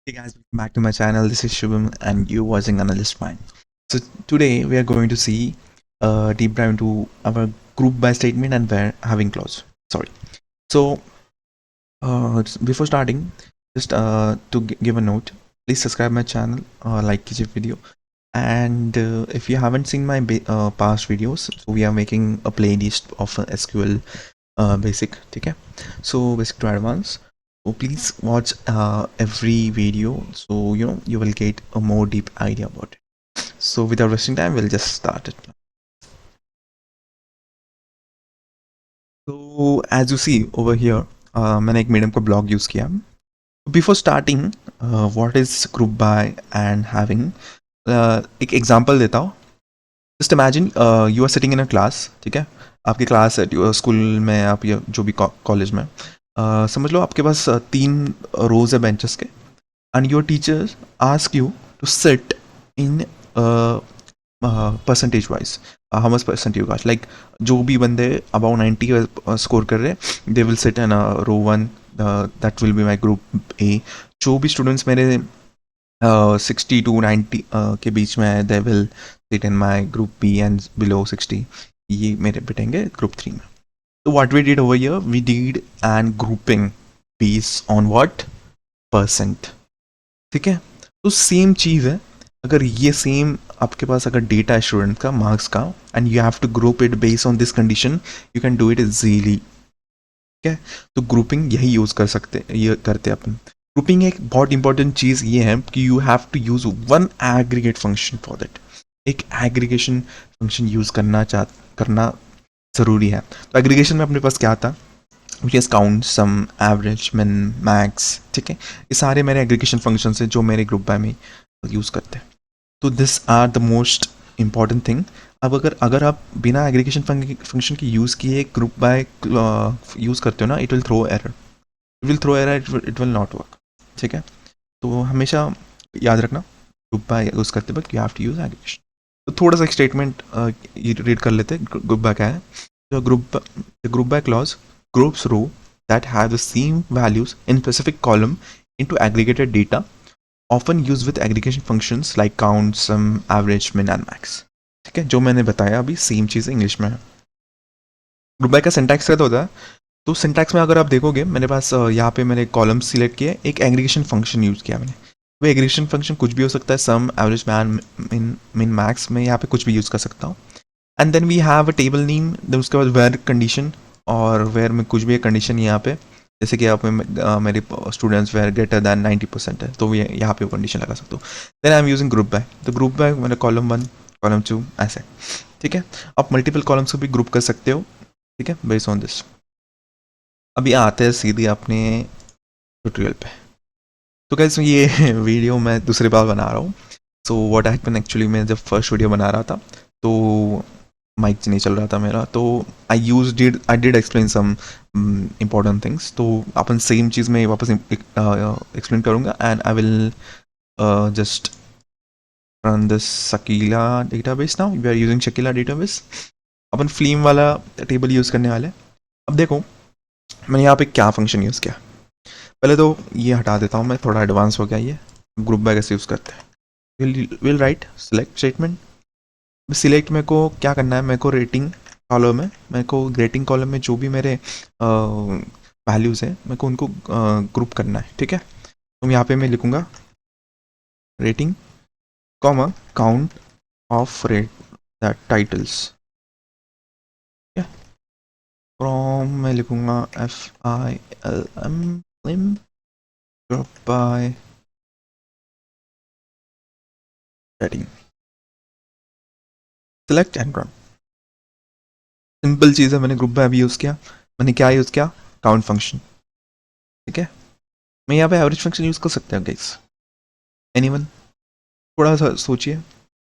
Hey guys, welcome back to my channel. This is Shubham and you watching Analyst Mind. So today we are going to see a deep dive into our group by statement and where having clause. Sorry. So before starting, just to give a note, please subscribe my channel, like कीजिए video, and if you haven't seen my past videos, so we are making a playlist of SQL basic, ठीक है? So basic to advanced. So please watch every video so you will get a more deep idea about it. So without wasting time, we'll just start it. So as you see over here, मैंने एक medium का blog use किया. Before starting, what is group by and having? एक example देता हूँ. Just imagine you are sitting in a class, ठीक है? आपकी क्लास है स्कूल में, आप या जो भी कॉलेज में, समझ लो आपके पास 3 रोज है बेंचेस के, and your teachers ask you to sit in percentage wise, how much percent you got, like जो भी बंदे about 90 स्कोर कर रहे हैं, they will sit in a row 1, that will be my group A. जो भी students मेरे 60 to 90 के बीच में है, they will sit in my group B and below 60, ये मेरे बिठेंगे group 3 में. So what we did over here, we did and grouping based on what percent. ठीक है, तो सेम चीज़ है. अगर ये सेम आपके पास अगर डेटा है स्टूडेंट का मार्क्स का, and you have to group it based on this condition, you can do it easily. ठीक है, तो ग्रुपिंग यही यूज़ कर सकते, ये करते हैं अपन. ग्रुपिंग एक बहुत इंपॉर्टेंट चीज़ ये है कि you have to use one aggregate function for that. एक एग्रीगेशन फंक्शन यूज़ करना ज़रूरी है. तो एग्रीगेशन में अपने पास क्या था, which is count, sum, average, min, max. ठीक है, ये सारे मेरे एग्रीगेशन फंक्शन है जो मेरे ग्रुप बाय में यूज़ करते हैं. तो this are the most important thing. अब अगर आप बिना एग्रीगेशन फंक्शन की यूज़ किए ग्रुप बाय यूज़ करते हो ना, it will throw error, it will not work. ठीक है, तो हमेशा याद रखना ग्रुप बाय यूज़ करते वक्त you have to use aggregation. तो थोड़ा सा एक स्टेटमेंट ये रीड कर लेते हैं. ग्रुप बाय क्या है? तो group by clause groups row that have the same values in specific column into aggregated data, often used with aggregation functions like count, sum, average, min and max. ठीक है, जो मैंने बताया अभी सेम चीज़ English में है. ग्रुप बाय का syntax क्या होता है? तो सिंटैक्स में अगर आप देखोगे, मेरे पास यहाँ पे मैंने कॉलम सिलेक्ट किए, एक एग्रीगेशन फंक्शन यूज़ किया मैंने. वो एग्रीगेशन फंक्शन कुछ भी हो सकता है, सम, एवरेज, मिन मैक्स में यहाँ पे कुछ भी यूज़ कर सकता हूँ. And then we have a table name, then उसके बाद वेयर कंडीशन, और वेयर में कुछ भी एक कंडीशन यहाँ पे, जैसे कि आप मेरे स्टूडेंट्स वेयर ग्रेटर दैन 90% है, तो ये यहाँ पे वो कंडीशन लगा सकते हो. Then I am using group by. तो ग्रुप बाय मैंने कॉलम 1, कॉलम 2 ऐसे. ठीक है, आप मल्टीपल कॉलम्स को भी ग्रुप कर सकते हो. ठीक है, बेस्ड ऑन दिस. अभी आते हैं सीधे अपने ट्यूटोरियल पे. तो कैसे ये वीडियो मैं दूसरी बार बना रहा हूँ. सो व्हाट हैपेंड एक्चुअली, मैं जब फर्स्ट वीडियो बना रहा था तो माइक नहीं चल रहा था मेरा, तो I did explain some important things. तो अपन सेम चीज़ में वापस एक्सप्लेन करूँगा, and I will just run this Sakila database. Now we are using Sakila database. अपन फ्लीम वाला टेबल यूज़ करने वाले हैं. अब देखो मैंने यहाँ पे क्या फंक्शन यूज़ किया. पहले तो ये हटा देता हूँ मैं, थोड़ा एडवांस हो गया ये. ग्रुप बाय कैसे यूज़ करते हैं, will write select statement. Select मेरे को क्या करना है, मेरे को रेटिंग कॉलम में, मेरे को रेटिंग कॉलम में जो भी मेरे वैल्यूज़ हैं मेरे को उनको ग्रुप करना है. ठीक है, तो यहाँ पे मैं लिखूँगा rating comma count of rate that titles. ठीक है, फ्रॉम मैं लिखूँगा FILM group by rating. Select and run. Simple चीज़ है, मैंने ग्रुप बाय अभी यूज़ किया. मैंने क्या यूज़ किया, काउंट फंक्शन. ठीक है, मैं यहाँ पे एवरेज फंक्शन यूज़ कर सकते हैं गाइस. एनीवन, थोड़ा सा सोचिए,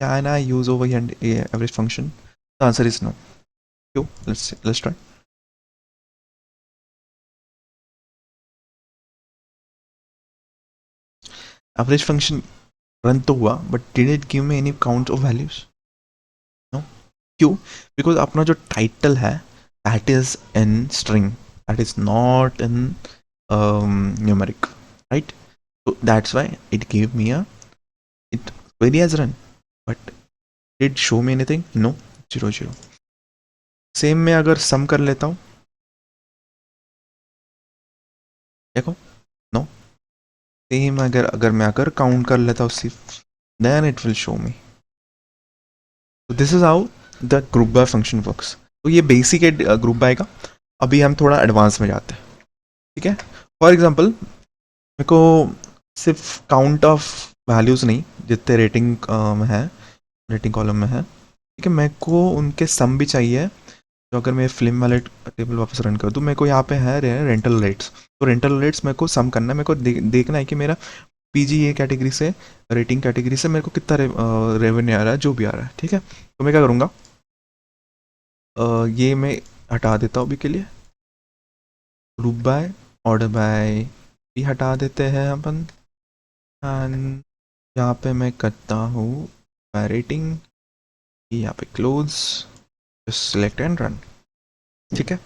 can I use over here average function? The answer is no. क्यों? Let's try. Average function run तो हुआ, but did it give me any count of values? No. क्यों? बिकॉज अपना जो टाइटल है that is in string, that is not in numeric, right? So that's why it gave me a it query has run, but did show me anything? No, 0 0. Same में अगर सम कर लेता हूँ, देखो, नो, सेम अगर अगर मैं अगर काउंट कर लेता हूँ सिर्फ, then it will show me. तो this is how the group by function works. तो ये बेसिक है ग्रुप बाय का. अभी हम थोड़ा एडवांस में जाते हैं. ठीक है. फॉर एग्जाम्पल मेरे को सिर्फ काउंट ऑफ वैल्यूज़ नहीं, जितने रेटिंग में है, रेटिंग कॉलम में है, ठीक है, मेरे को उनके सम भी चाहिए. तो अगर मैं फिल्म वाले टेबल वापस रन कर दूँ, मेरे को यहाँ पे है रेंटल रेट्स. तो रेंटल रेट्स मेरे को सम करना है. मेरे को देखना है कि मेरा पीजी ए कैटेगरी से, रेटिंग कैटेगरी से मेरे को कितना रेवेन्यू आ रहा है, जो भी आ रहा है. ठीक है. तो मैं क्या करूँगा, ये मैं हटा देता हूँ अभी के लिए. ग्रुप बाय, ऑर्डर बाय भी हटा देते हैं अपन. एंड यहाँ पे मैं करता हूँ बाय रेटिंग, यहाँ पे क्लोज, सेलेक्ट एंड रन. ठीक है.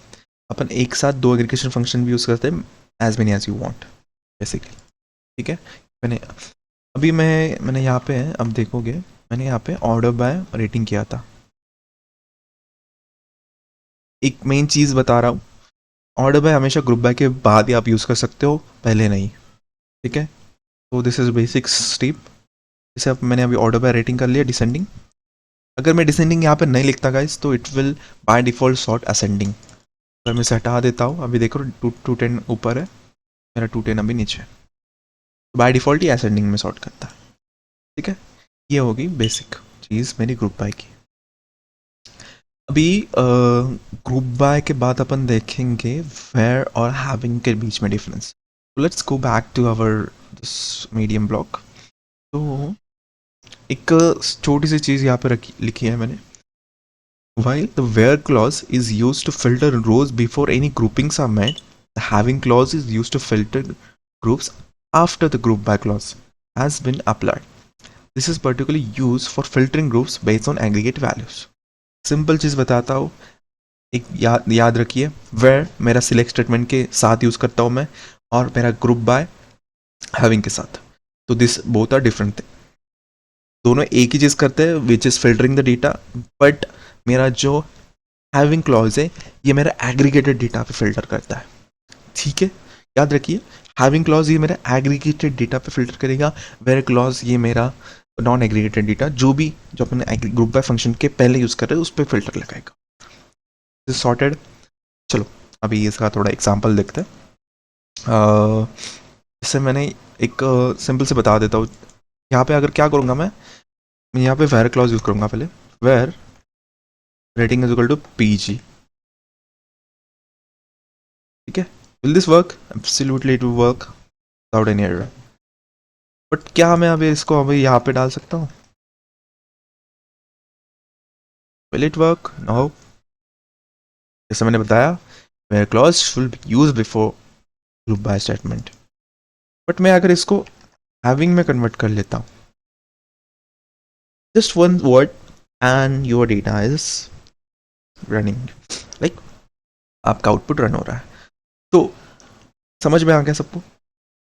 अपन एक साथ दो एग्रीगेशन फंक्शन भी यूज़ करते हैं, as many as you want basically. ठीक है. मैंने अभी मैंने यहाँ पे, अब देखोगे, मैंने यहाँ पे ऑर्डर बाय रेटिंग किया था. एक मेन चीज़ बता रहा हूँ, ऑर्डर बाय हमेशा ग्रुप बाय के बाद ही आप यूज़ कर सकते हो, पहले नहीं. ठीक है. तो दिस इज़ बेसिक स्टेप. जैसे अब मैंने अभी ऑर्डर बाय रेटिंग कर लिया डिसेंडिंग. अगर मैं डिसेंडिंग यहाँ पे नहीं लिखता गाइस, तो it will by default sort ascending. अगर मैं इसे हटा देता हूँ, अभी देखो 210 ऊपर है, मेरा 210 अभी नीचे है. तो बाय डिफ़ॉल्ट ही असेंडिंग में सॉर्ट करता है. ठीक है. ये होगी बेसिक चीज़ मेरी ग्रुप बाय की. अभी ग्रुप बाय के बाद अपन देखेंगे वेयर और हैविंग के बीच में difference. Let's go back to our this medium block. तो एक छोटी सी चीज़ यहाँ पे रखी लिखी है मैंने. While the where clause is used to filter rows before any groupings are made, the having clause is used to filter groups after the group by clause has been applied. This is particularly used for filtering groups based on aggregate values. Simple चीज़ बताता हूँ, एक याद रखिए, where मेरा select statement के साथ use करता हूँ मैं, और मेरा ग्रुप बाय हैविंग के साथ. तो this both are different thing. दोनों एक ही चीज़ करते हैं, which is filtering the data, but मेरा जो हैविंग क्लॉज है, ये मेरा एग्रीगेटेड डेटा पे फिल्टर करता है. ठीक है. याद रखिए, हैविंग क्लॉज ये मेरा एग्रीगेटेड डेटा पे फिल्टर करेगा, वेयर क्लॉज ये मेरा नॉन एग्रीगेटेड डेटा, जो अपने ग्रुप बाय फंक्शन के पहले यूज़ कर रहे हैं उस पर फिल्टर लगाएगा. सॉर्टेड. चलो अभी इसका थोड़ा एग्जाम्पल देखते हैं. इससे मैंने एक सिंपल से बता देता हूँ. यहाँ पे अगर क्या करूँगा, मैं यहाँ पे वेयर क्लॉज यूज़ करूँगा पहले. Where rating is equal to PG. ठीक है. Will this work? Absolutely it will work without any error. But क्या मैं अभी इसको अभी यहाँ पे डाल सकता हूँ? Will it work? नो. जैसे मैंने बताया, where clause will be used before group by statement. But मैं अगर इसको हैविंग में कन्वर्ट कर लेता हूँ, just one word and your data is running, like आपका आउटपुट रन हो रहा है. तो समझ में आ गया सबको?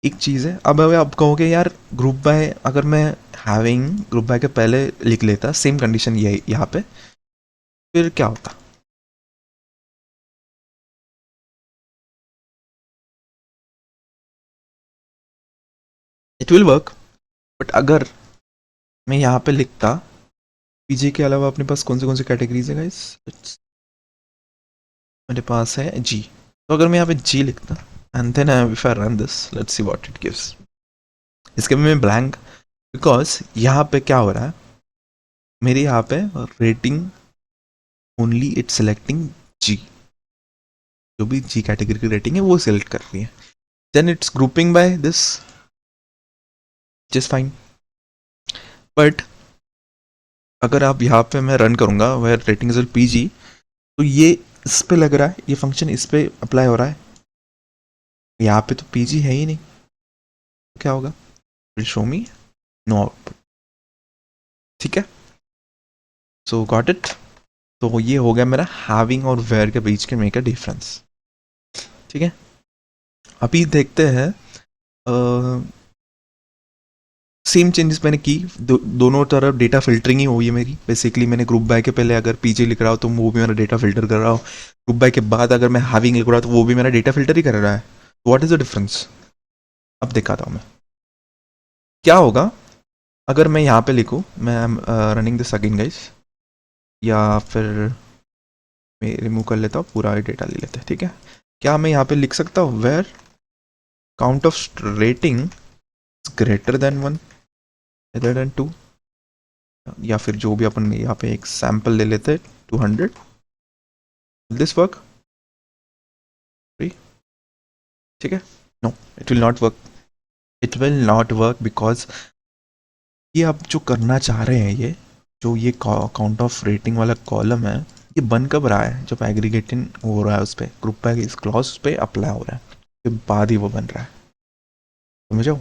एक चीज़ है. अब आप कहोगे यार ग्रुप बाय अगर मैं हैविंग ग्रुप बाय के पहले लिख लेता, सेम कंडीशन ये यहाँ पे, फिर क्या होता? It will work. बट अगर मैं यहाँ पे लिखता, पीजे के अलावा अपने पास कौन से कैटेगरीज है गाइस? मेरे पास है जी. तो अगर मैं यहाँ पे जी लिखता, and then if I run this, let's see what it gives. इसके में मैं ब्लैंक, बिकॉज यहाँ पे क्या हो रहा है, मेरे यहाँ पे रेटिंग ओनली इट सेलेक्टिंग जी, जो भी जी कैटेगरी की रेटिंग है वो सिलेक्ट कर रही है. Then it's grouping by this, just fine. But अगर आप यहाँ पे मैं रन करूँगा वेयर रेटिंग इज पीजी, तो ये इस पे लग रहा है, ये फंक्शन इस पे अप्लाई हो रहा है. यहाँ पे तो पीजी है ही नहीं. तो क्या होगा? Will show me know output. ठीक है. सो गॉट इट. तो ये हो गया मेरा हैविंग और वेयर के बीच के मेक अ डिफरेंस. ठीक है. अभी देखते हैं सेम चेंजेस मैंने की, दोनों तरफ डेटा फिल्टरिंग ही हुई है मेरी। बेसिकली मैंने ग्रुप बाय के पहले अगर पीजे लिख रहा हूँ तो वो भी मेरा डेटा फिल्टर कर रहा हूँ, ग्रुप बाय के बाद अगर मैं हैविंग लिख रहा हूँ तो वो भी मेरा डेटा फिल्टर ही कर रहा है। What is the difference? अब दिखाता हूँ मैं क्या होगा अगर मैं यहाँ पे लिखूँ, मैं रनिंग दिस अगेन गाइस, या फिर मैं रिमूव कर लेता हूँ, पूरा डेटा ले लेते हैं, ठीक है। क्या मैं यहाँ पे लिख सकता हूँ where count of rating greater than 1 greater than 2, या फिर जो भी अपन यहाँ पे एक सैंपल ले लेते हैं 200, दिस वर्क? ठीक है, no, it will not work, it will not work because ये आप जो करना चाह रहे हैं, ये जो ये काउंट ऑफ रेटिंग वाला कॉलम है, ये बन कब रहा है? जब एग्रीगेटिंग हो रहा है उस पर, ग्रुप बाय इस क्लॉज पे अप्लाई हो रहा है, उसके बाद ही वो बन रहा है, समझो।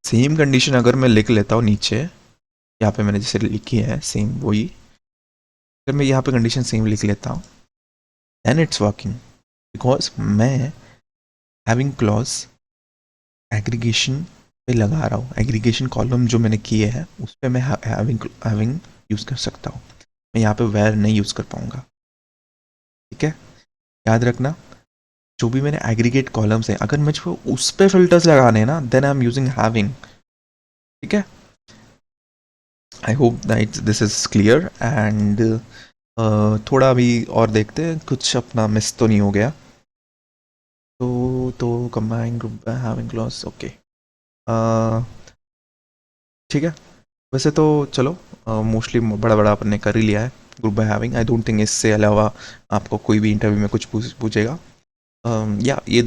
सेम कंडीशन अगर मैं लिख लेता हूँ नीचे, यहाँ पे मैंने जैसे लिखी है सेम वही, अगर मैं यहाँ पे कंडीशन सेम लिख लेता हूँ, देन इट्स वर्किंग, बिकॉज मैं हैविंग क्लॉज एग्रीगेशन पे लगा रहा हूँ। एग्रीगेशन कॉलम जो मैंने किए हैं उस पर मैं हैविंग यूज़ कर सकता हूँ, मैं यहाँ पे वेयर नहीं यूज़ कर पाऊँगा, ठीक है। याद रखना, जो भी मैंने एग्रीगेट कॉलम्स हैं, अगर मुझे उस पर फिल्टर्स लगाने हैं ना, then I am using having, ठीक है। I hope that this is clear. And थोड़ा अभी और देखते हैं कुछ अपना मिस तो नहीं हो गया। तो combine group having clause, okay, ठीक है। वैसे तो चलो, मोस्टली बड़ा बड़ा अपन ने कर ही लिया है group by having. I don't think इससे अलावा आपको कोई भी इंटरव्यू में कुछ पूछेगा। या ये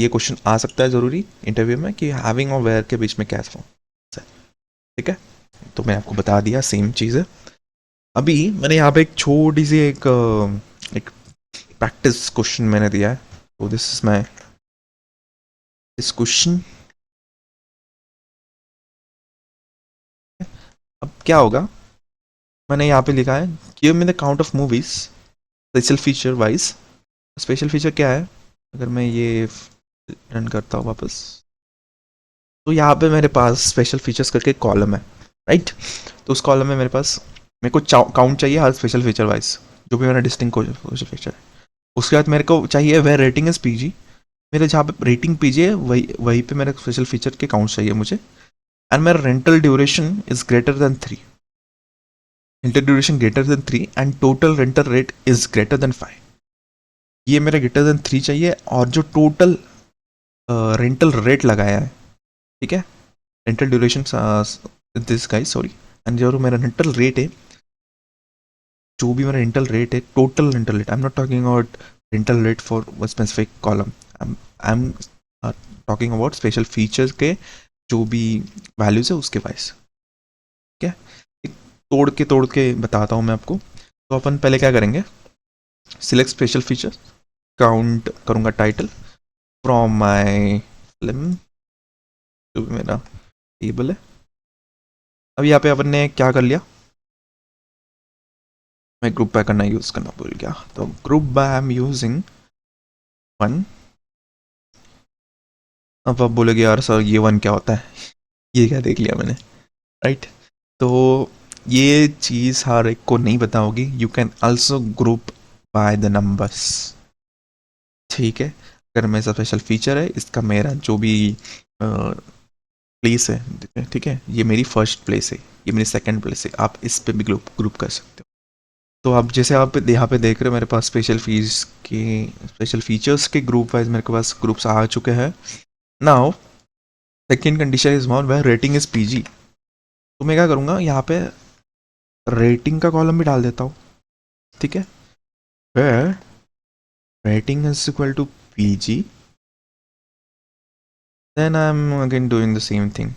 क्वेश्चन आ सकता है ज़रूरी इंटरव्यू में कि हैविंग और वेयर के बीच में क्या डिफरेंस है, ठीक है। तो मैं आपको बता दिया, सेम चीज़ है। अभी मैंने यहाँ पे एक छोटी सी एक प्रैक्टिस क्वेश्चन मैंने दिया है, तो this is my this question. अब क्या होगा, मैंने यहाँ पे लिखा है give me the count of movies special feature wise. Special feature क्या है? अगर मैं ये रन करता हूँ वापस, तो यहाँ पे मेरे पास स्पेशल फीचर्स करके कॉलम है, राइट। तो उस कॉलम में मेरे पास मेरे को काउंट चाहिए हर स्पेशल फीचर वाइज, जो भी मेरा डिस्टिंक्ट स्पेशल फीचर है। उसके बाद मेरे को चाहिए वेयर रेटिंग इज पीजी, मेरे जहाँ पे रेटिंग पीजी है वही वहीं पे मेरे स्पेशल फीचर के काउंट चाहिए मुझे। एंड मेरा rental duration is greater than 3, rental duration greater than 3 and total rental rate is greater then 5। ये मेरा ग्रेटर देन 3 चाहिए, और जो टोटल रेंटल रेट लगाया है, ठीक है, rental duration this guys sorry, and जो मेरा रेंटल रेट है, जो भी मेरा रेंटल रेट है, total rental rate, I am not talking about rental rate for specific column, I am talking about special features के जो भी वैल्यूज है उसके वाइज, ठीक है। तोड़ के बताता हूँ मैं आपको। तो अपन पहले क्या करेंगे, सिलेक्ट स्पेशल फीचर, काउंट करूँगा टाइटल फ्रॉम माई फिल्म, जो भी मेरा टेबल है। अब यहाँ पे अपन ने क्या कर लिया, मैं ग्रुप बाय करना यूज़ करना भूल गया, तो group bye I am using 1। अब आप बोलोगे यार सर ये 1 क्या होता है, ये क्या देख लिया मैंने, राइट। तो ये चीज़ हर एक को नहीं पता होगी। You can also group by the numbers, ठीक है। अगर मेरा स्पेशल फीचर है, इसका मेरा जो भी प्लेस है, ठीक है, ये मेरी फर्स्ट प्लेस है, ये मेरी सेकंड प्लेस है, आप इस पे भी ग्रुप कर सकते हो। तो अब जैसे आप यहाँ पे देख रहे हो, मेरे पास स्पेशल फीचर्स के ग्रुप वाइज मेरे पास ग्रुप्स आ चुके हैं। Now second condition is more where rating is PG, तो मैं क्या करूँगा, यहाँ पे रेटिंग का कॉलम भी डाल देता हूँ, ठीक है। Where rating is equal to PG, then I am again doing the same thing,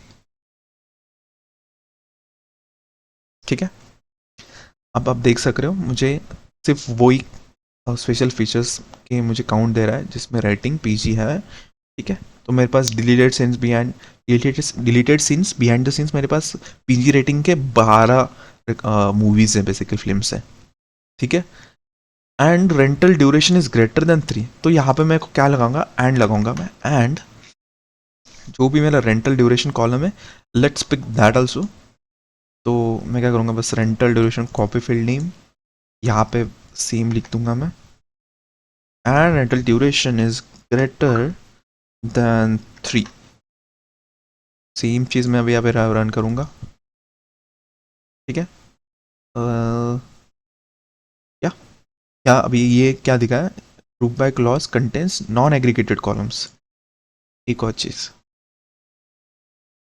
ठीक है। अब आप देख सक रहे हो, मुझे सिर्फ वही स्पेशल फीचर्स के मुझे काउंट दे रहा है जिसमें रेटिंग पीजी है, ठीक है। तो मेरे पास deleted scenes behind the scenes मेरे पास पीजी रेटिंग के 12 मूवीज हैं, बेसिकली फिल्म्स हैं, ठीक है। And rental duration is greater than 3, तो यहाँ पे मैं क्या लगाऊंगा, एंड लगाऊंगा मैं, एंड जो भी मेरा रेंटल ड्यूरेशन कॉलम है, लेट्स पिक दैट आल्सो। तो मैं क्या करूँगा, बस rental duration copy field name यहाँ पे सेम लिख दूंगा मैं, and rental duration is greater than 3। Same चीज़ मैं अभी यहाँ पे रन करूँगा, ठीक है। क्या क्या अभी ये क्या दिखा है, group by clause contains non aggregated columns. एक और चीज़,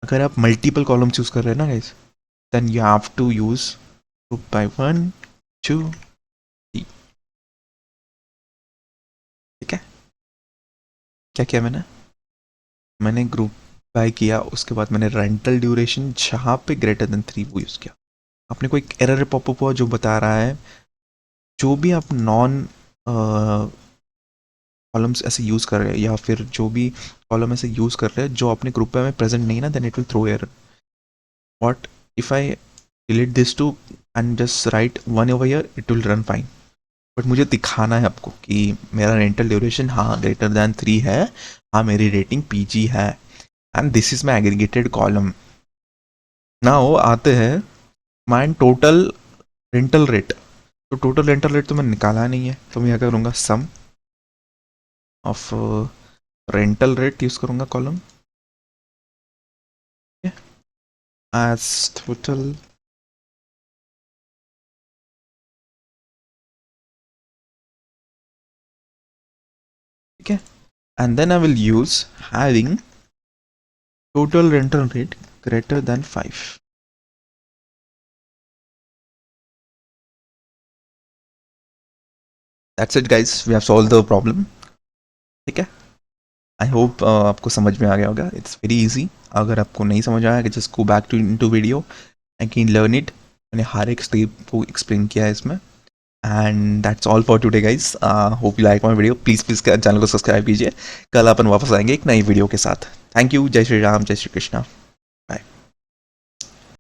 अगर आप मल्टीपल कॉलम्स यूज़ कर रहे हैं ना guys, then you have to use group by 1 2 3, ठीक है। क्या किया मैंने ग्रुप बाय किया, उसके बाद मैंने रेंटल ड्यूरेशन जहाँ पे ग्रेटर देन 3 वो यूज़ किया। अपने को एक एरर पॉपअप हुआ जो बता रहा है जो भी आप नॉन कॉलम्स ऐसे यूज़ कर रहे हैं, या फिर जो भी कॉलम ऐसे यूज़ कर रहे हैं जो अपने ग्रुप में प्रेजेंट नहीं है ना, then it will throw error. What if I delete this two and just write 1 over here, it will run fine. But मुझे दिखाना है आपको कि मेरा रेंटल ड्यूरेशन हाँ ग्रेटर दैन 3 है, हाँ मेरी रेटिंग पीजी है, and this is my aggregated column. ना वो आते हैं माइन टोटल रेंटल रेट। तो टोटल रेंटल रेट तो मैंने निकाला नहीं है, तो मैं क्या करूँगा, sum of rental rate use करूँगा कॉलम एज टोटल, ठीक है। And then I will use having total rental rate greater than 5. That's it guys, we have solved the problem, ठीक है। आई होप आपको समझ में आ गया होगा, इट्स वेरी इजी। अगर आपको नहीं समझ आया, just go back to into video and can learn it. मैंने हर एक स्टेप को एक्सप्लेन किया है इसमें। And that's all for today guys, hope you like my video. Please channel को सब्सक्राइब कीजिए। कल अपन वापस आएंगे एक नई वीडियो के साथ। थैंक यू, जय श्री राम, जय श्री कृष्णा।